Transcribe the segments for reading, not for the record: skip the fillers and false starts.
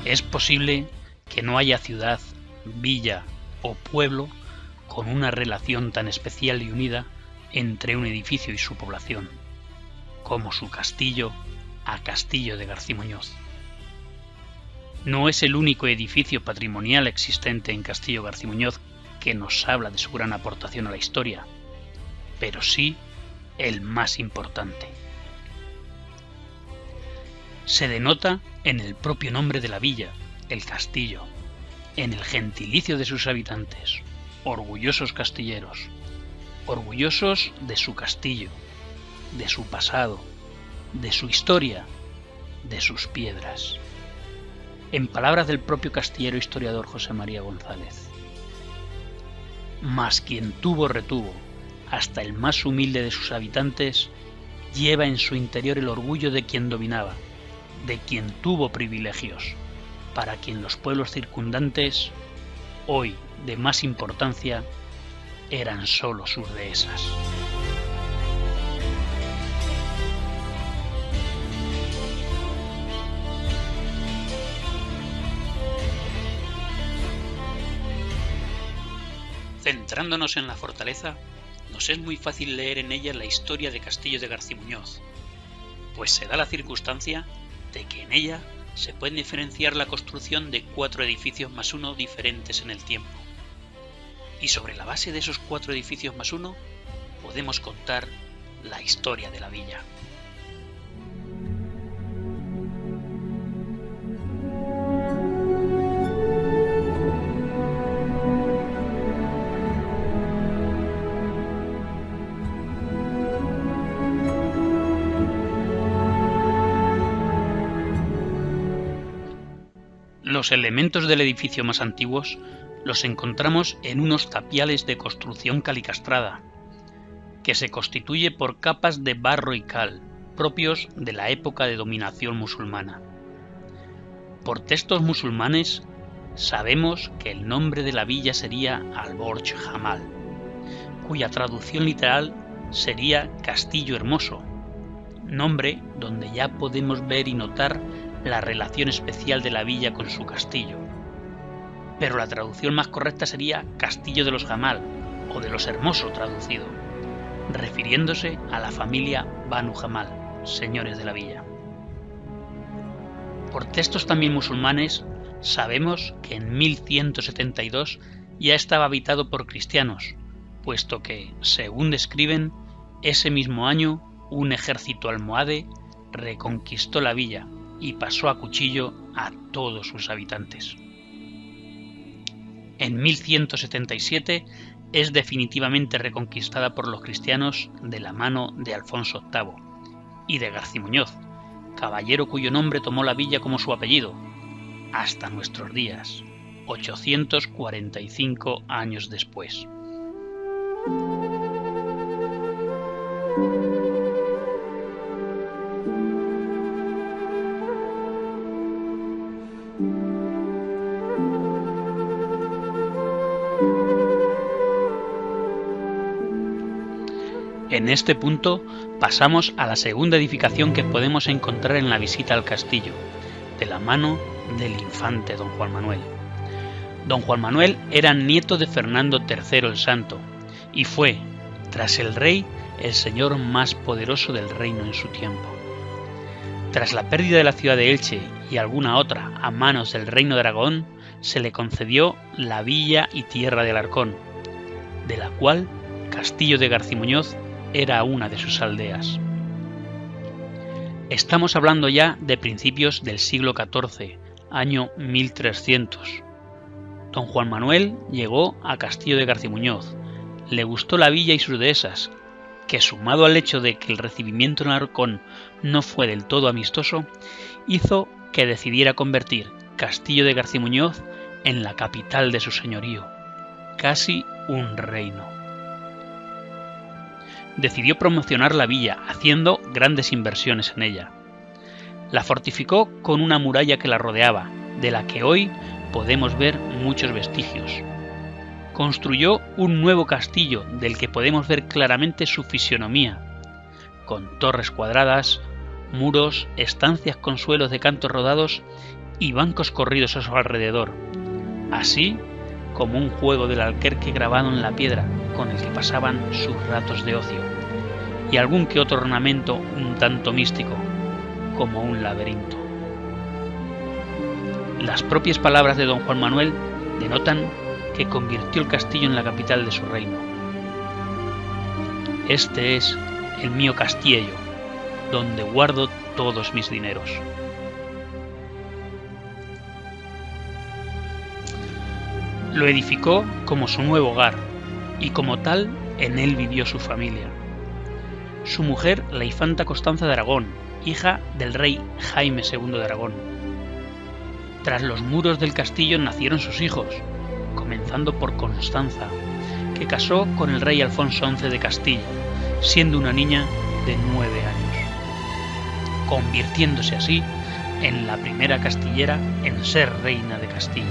Es posible que no haya ciudad, villa o pueblo con una relación tan especial y unida entre un edificio y su población, como su castillo a Castillo de Garcimuñoz. No es el único edificio patrimonial existente en Castillo Garcimuñoz que nos habla de su gran aportación a la historia, pero sí el más importante. Se denota en el propio nombre de la villa, el castillo, en el gentilicio de sus habitantes, orgullosos castilleros, orgullosos de su castillo, de su pasado, de su historia, de sus piedras. En palabras del propio castillero historiador José María González: mas quien tuvo retuvo, hasta el más humilde de sus habitantes, lleva en su interior el orgullo de quien dominaba, de quien tuvo privilegios, para quien los pueblos circundantes, hoy de más importancia, eran sólo sus dehesas. Centrándonos en la fortaleza, nos es muy fácil leer en ella la historia de Castillo de Garcimuñoz, pues se da la circunstancia de que en ella se puede diferenciar la construcción de 4 edificios más uno diferentes en el tiempo. Y sobre la base de esos 4 edificios más uno podemos contar la historia de la villa. Los elementos del edificio más antiguos los encontramos en unos tapiales de construcción calicastrada, que se constituye por capas de barro y cal, propios de la época de dominación musulmana. Por textos musulmanes sabemos que el nombre de la villa sería Al-Borj Jamal, cuya traducción literal sería Castillo Hermoso, nombre donde ya podemos ver y notar la relación especial de la villa con su castillo. Pero la traducción más correcta sería Castillo de los Jamal, o de los Hermosos traducido, refiriéndose a la familia Banu Jamal, señores de la villa. Por textos también musulmanes sabemos que en 1172 ya estaba habitado por cristianos, puesto que, según describen, ese mismo año un ejército almohade reconquistó la villa y pasó a cuchillo a todos sus habitantes. En 1177 es definitivamente reconquistada por los cristianos de la mano de Alfonso VIII y de Garcimuñoz, caballero cuyo nombre tomó la villa como su apellido, hasta nuestros días, 845 años después. En este punto pasamos a la segunda edificación que podemos encontrar en la visita al castillo, de la mano del infante don Juan Manuel. Don Juan Manuel era nieto de Fernando III el Santo y fue, tras el rey, el señor más poderoso del reino en su tiempo. Tras la pérdida de la ciudad de Elche y alguna otra a manos del reino de Aragón, se le concedió la villa y tierra de Alarcón, de la cual Castillo de Garcimuñoz era una de sus aldeas. Estamos hablando ya de principios del siglo XIV, año 1300. Don Juan Manuel llegó a Castillo de Garcimuñoz, le gustó la villa y sus dehesas, que sumado al hecho de que el recibimiento en Alarcón no fue del todo amistoso, hizo que decidiera convertir Castillo de Garcimuñoz en la capital de su señorío, casi un reino. Decidió promocionar la villa, haciendo grandes inversiones en ella. La fortificó con una muralla que la rodeaba, de la que hoy podemos ver muchos vestigios. Construyó un nuevo castillo, del que podemos ver claramente su fisionomía, con torres cuadradas, muros, estancias con suelos de cantos rodados y bancos corridos a su alrededor, así como un juego del Alquerque grabado en la piedra con el que pasaban sus ratos de ocio, y algún que otro ornamento un tanto místico, como un laberinto. Las propias palabras de don Juan Manuel denotan que convirtió el castillo en la capital de su reino. Este es el mío castillo, donde guardo todos mis dineros. Lo edificó como su nuevo hogar, y como tal en él vivió su familia. Su mujer, la infanta Constanza de Aragón, hija del rey Jaime II de Aragón. Tras los muros del castillo nacieron sus hijos, comenzando por Constanza, que casó con el rey Alfonso XI de Castilla, siendo una niña de 9 años, convirtiéndose así en la primera castillera en ser reina de Castilla,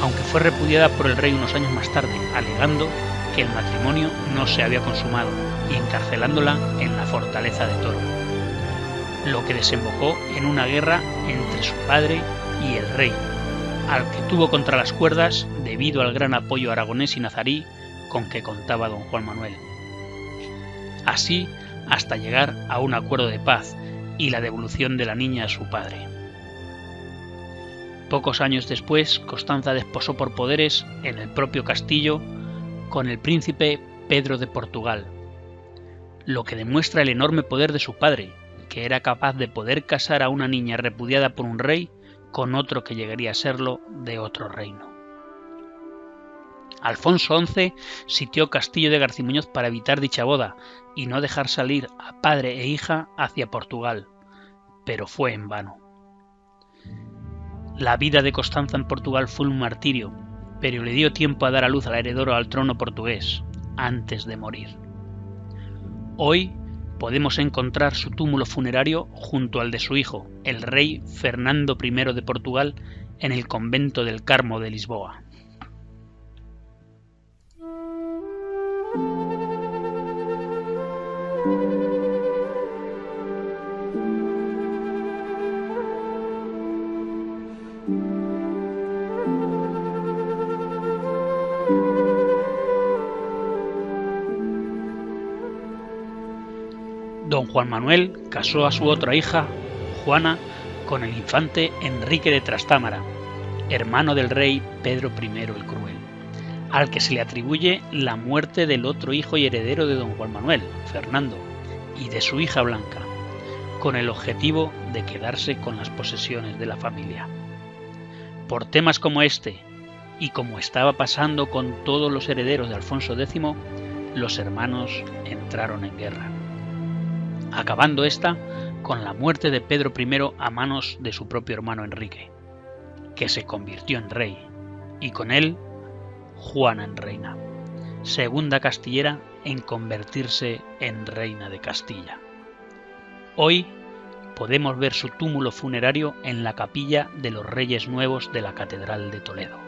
aunque fue repudiada por el rey unos años más tarde, alegando que el matrimonio no se había consumado y encarcelándola en la fortaleza de Toro, lo que desembocó en una guerra entre su padre y el rey, al que tuvo contra las cuerdas debido al gran apoyo aragonés y nazarí con que contaba don Juan Manuel. Así hasta llegar a un acuerdo de paz y la devolución de la niña a su padre. Pocos años después, Constanza desposó por poderes en el propio castillo con el príncipe Pedro de Portugal, lo que demuestra el enorme poder de su padre, que era capaz de poder casar a una niña repudiada por un rey con otro que llegaría a serlo de otro reino. Alfonso XI sitió Castillo de Garcimuñoz para evitar dicha boda y no dejar salir a padre e hija hacia Portugal, pero fue en vano. La vida de Constanza en Portugal fue un martirio, pero le dio tiempo a dar a luz al heredero al trono portugués, antes de morir. Hoy podemos encontrar su túmulo funerario junto al de su hijo, el rey Fernando I de Portugal, en el convento del Carmo de Lisboa. Don Juan Manuel casó a su otra hija, Juana, con el infante Enrique de Trastámara, hermano del rey Pedro I el Cruel, al que se le atribuye la muerte del otro hijo y heredero de don Juan Manuel, Fernando, y de su hija Blanca, con el objetivo de quedarse con las posesiones de la familia. Por temas como este, y como estaba pasando con todos los herederos de Alfonso X, los hermanos entraron en guerra, acabando esta con la muerte de Pedro I a manos de su propio hermano Enrique, que se convirtió en rey, y con él Juana en reina, segunda castillera en convertirse en reina de Castilla. Hoy podemos ver su túmulo funerario en la capilla de los Reyes Nuevos de la Catedral de Toledo.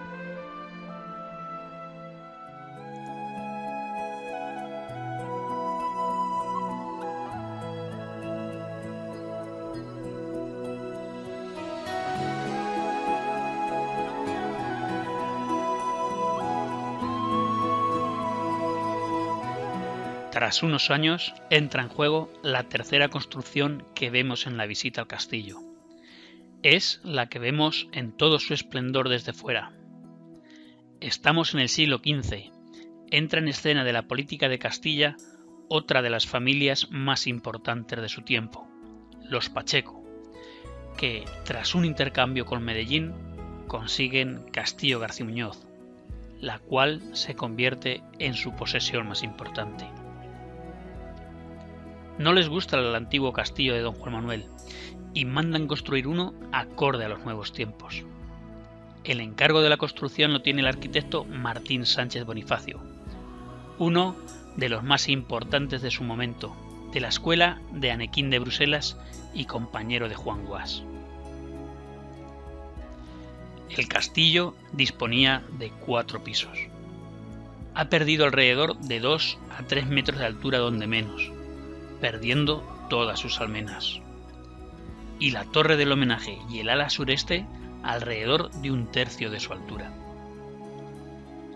Tras unos años entra en juego la tercera construcción que vemos en la visita al castillo. Es la que vemos en todo su esplendor desde fuera. Estamos en el siglo XV. Entra en escena de la política de Castilla otra de las familias más importantes de su tiempo, los Pacheco, que tras un intercambio con Medellín consiguen Castillo Garcimuñoz, la cual se convierte en su posesión más importante. No les gusta el antiguo castillo de don Juan Manuel y mandan construir uno acorde a los nuevos tiempos. El encargo de la construcción lo tiene el arquitecto Martín Sánchez Bonifacio, uno de los más importantes de su momento, de la escuela de Anequín de Bruselas y compañero de Juan Guas. El castillo disponía de 4 pisos. Ha perdido alrededor de 2 a 3 metros de altura donde menos, perdiendo todas sus almenas. y la torre del homenaje y el ala sureste alrededor de 1/3 de su altura.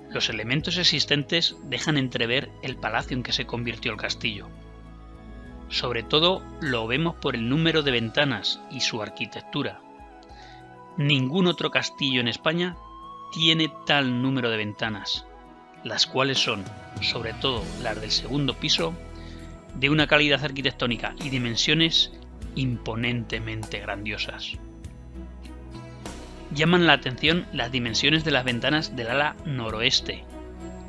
Los elementos existentes dejan entrever el palacio en que se convirtió el castillo. Sobre todo lo vemos por el número de ventanas y su arquitectura. Ningún otro castillo en España tiene tal número de ventanas, las cuales son, sobre todo las del segundo piso, de una calidad arquitectónica y dimensiones imponentemente grandiosas. Llaman la atención las dimensiones de las ventanas del ala noroeste,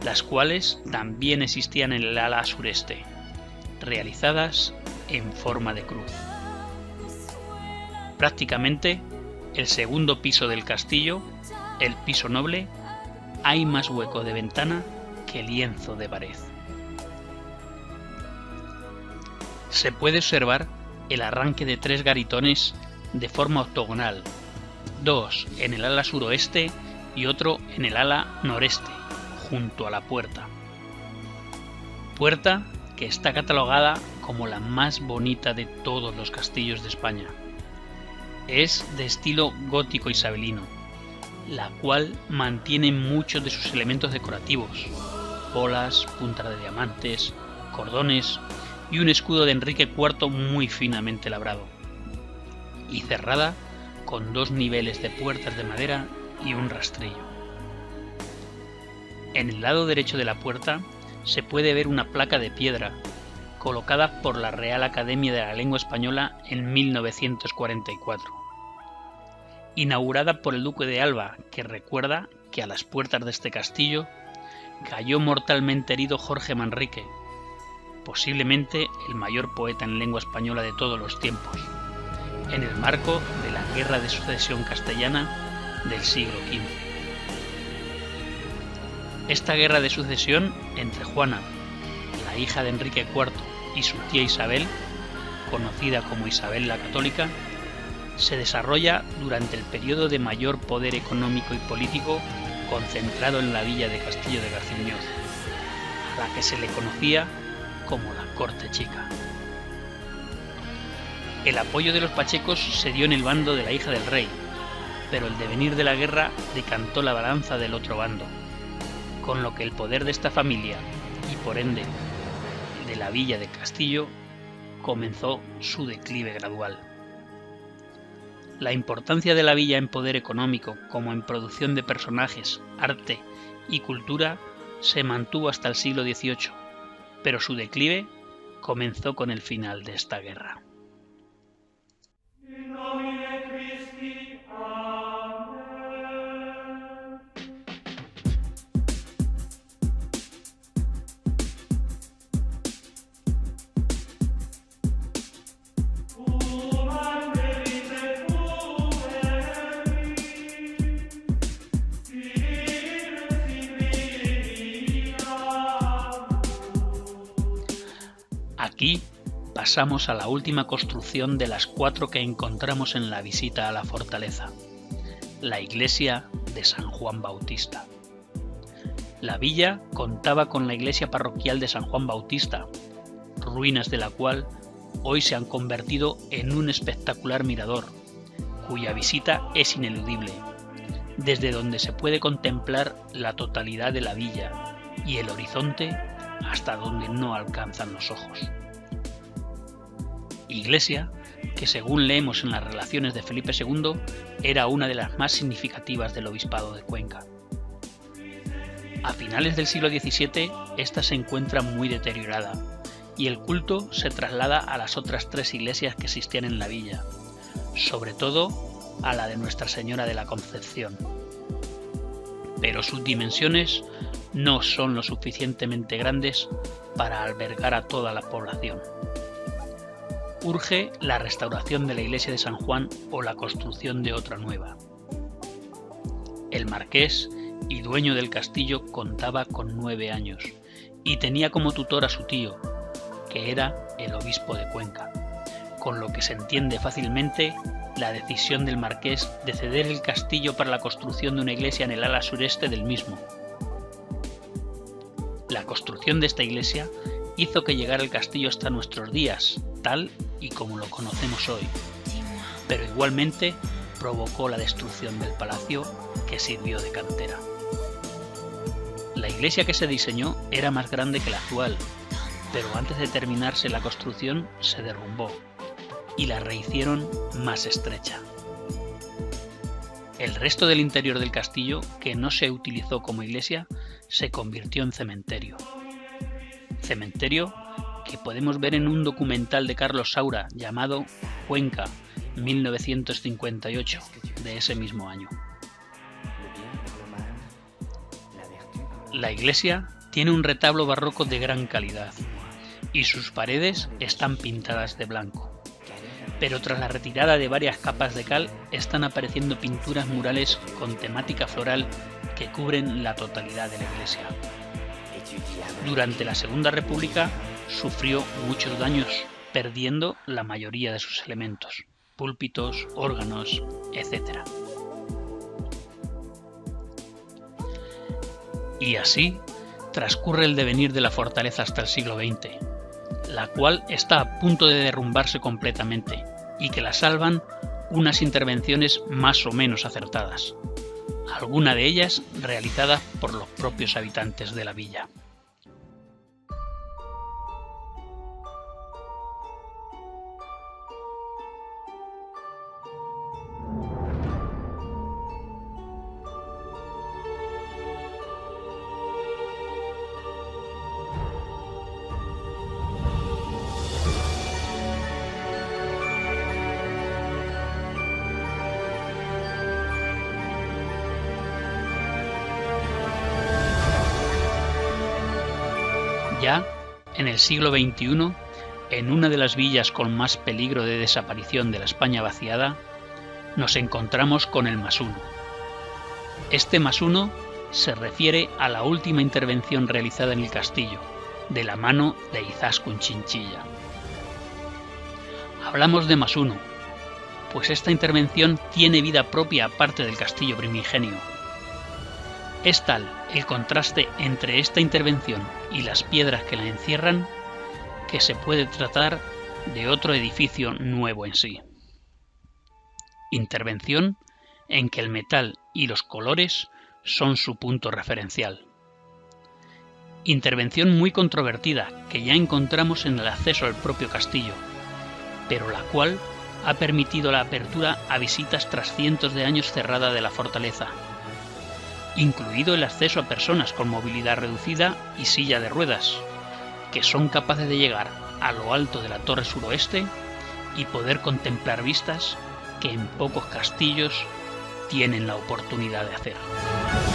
las cuales también existían en el ala sureste, realizadas en forma de cruz. Prácticamente, el segundo piso del castillo, el piso noble, hay más hueco de ventana que lienzo de pared. Se puede observar el arranque de 3 garitones de forma octogonal, 2 en el ala suroeste y otro en el ala noreste, junto a la puerta. Puerta que está catalogada como la más bonita de todos los castillos de España. Es de estilo gótico isabelino, la cual mantiene muchos de sus elementos decorativos, bolas, puntas de diamantes, cordones y un escudo de Enrique IV muy finamente labrado, y cerrada con 2 niveles de puertas de madera y un rastrillo. En el lado derecho de la puerta se puede ver una placa de piedra, colocada por la Real Academia de la Lengua Española en 1944, inaugurada por el Duque de Alba, que recuerda que a las puertas de este castillo cayó mortalmente herido Jorge Manrique, posiblemente el mayor poeta en lengua española de todos los tiempos, en el marco de la Guerra de Sucesión Castellana del siglo XV. Esta guerra de sucesión entre Juana, la hija de Enrique IV, y su tía Isabel, conocida como Isabel la Católica, se desarrolla durante el periodo de mayor poder económico y político concentrado en la villa de Castillo de Garcimuñoz, a la que se le conocía como la Corte Chica. El apoyo de los pachecos se dio en el bando de la hija del rey, pero el devenir de la guerra decantó la balanza del otro bando, con lo que el poder de esta familia, y por ende de la villa de Castillo, comenzó su declive gradual. La importancia de la villa en poder económico como en producción de personajes, arte y cultura se mantuvo hasta el siglo XVIII, pero su declive comenzó con el final de esta guerra. Aquí pasamos a la última construcción de las 4 que encontramos en la visita a la fortaleza, la iglesia de San Juan Bautista. La villa contaba con la iglesia parroquial de San Juan Bautista, ruinas de la cual hoy se han convertido en un espectacular mirador, cuya visita es ineludible, desde donde se puede contemplar la totalidad de la villa y el horizonte hasta donde no alcanzan los ojos. Iglesia que, según leemos en las relaciones de Felipe II, era una de las más significativas del obispado de Cuenca. A finales del siglo XVII, esta se encuentra muy deteriorada y el culto se traslada a las otras 3 iglesias que existían en la villa, sobre todo a la de Nuestra Señora de la Concepción. Pero sus dimensiones no son lo suficientemente grandes para albergar a toda la población. Urge la restauración de la iglesia de San Juan o la construcción de otra nueva. El marqués y dueño del castillo contaba con 9 años y tenía como tutor a su tío, que era el obispo de Cuenca, con lo que se entiende fácilmente la decisión del marqués de ceder el castillo para la construcción de una iglesia en el ala sureste del mismo. La construcción de esta iglesia hizo que llegara el castillo hasta nuestros días, tal y como lo conocemos hoy, pero igualmente provocó la destrucción del palacio que sirvió de cantera. La iglesia que se diseñó era más grande que la actual, pero antes de terminarse la construcción se derrumbó y la rehicieron más estrecha. El resto del interior del castillo, que no se utilizó como iglesia, se convirtió en cementerio. Cementerio que podemos ver en un documental de Carlos Saura llamado Cuenca, 1958, de ese mismo año. La iglesia tiene un retablo barroco de gran calidad y sus paredes están pintadas de blanco. Pero tras la retirada de varias capas de cal están apareciendo pinturas murales con temática floral que cubren la totalidad de la iglesia. Durante la Segunda República sufrió muchos daños, perdiendo la mayoría de sus elementos, púlpitos, órganos, etc. Y así transcurre el devenir de la fortaleza hasta el siglo XX, la cual está a punto de derrumbarse completamente y que la salvan unas intervenciones más o menos acertadas, alguna de ellas realizada por los propios habitantes de la villa. Ya en el siglo XXI, en una de las villas con más peligro de desaparición de la España vaciada, nos encontramos con el Mas I. Este Mas I se refiere a la última intervención realizada en el castillo, de la mano de Izaskun Chinchilla. Hablamos de Mas I, pues esta intervención tiene vida propia aparte del castillo primigenio. Es tal el contraste entre esta intervención y las piedras que la encierran que se puede tratar de otro edificio nuevo en sí. Intervención en que el metal y los colores son su punto referencial. Intervención muy controvertida que ya encontramos en el acceso al propio castillo, pero la cual ha permitido la apertura a visitas tras cientos de años cerrada de la fortaleza, incluido el acceso a personas con movilidad reducida y silla de ruedas, que son capaces de llegar a lo alto de la torre suroeste y poder contemplar vistas que en pocos castillos tienen la oportunidad de hacer.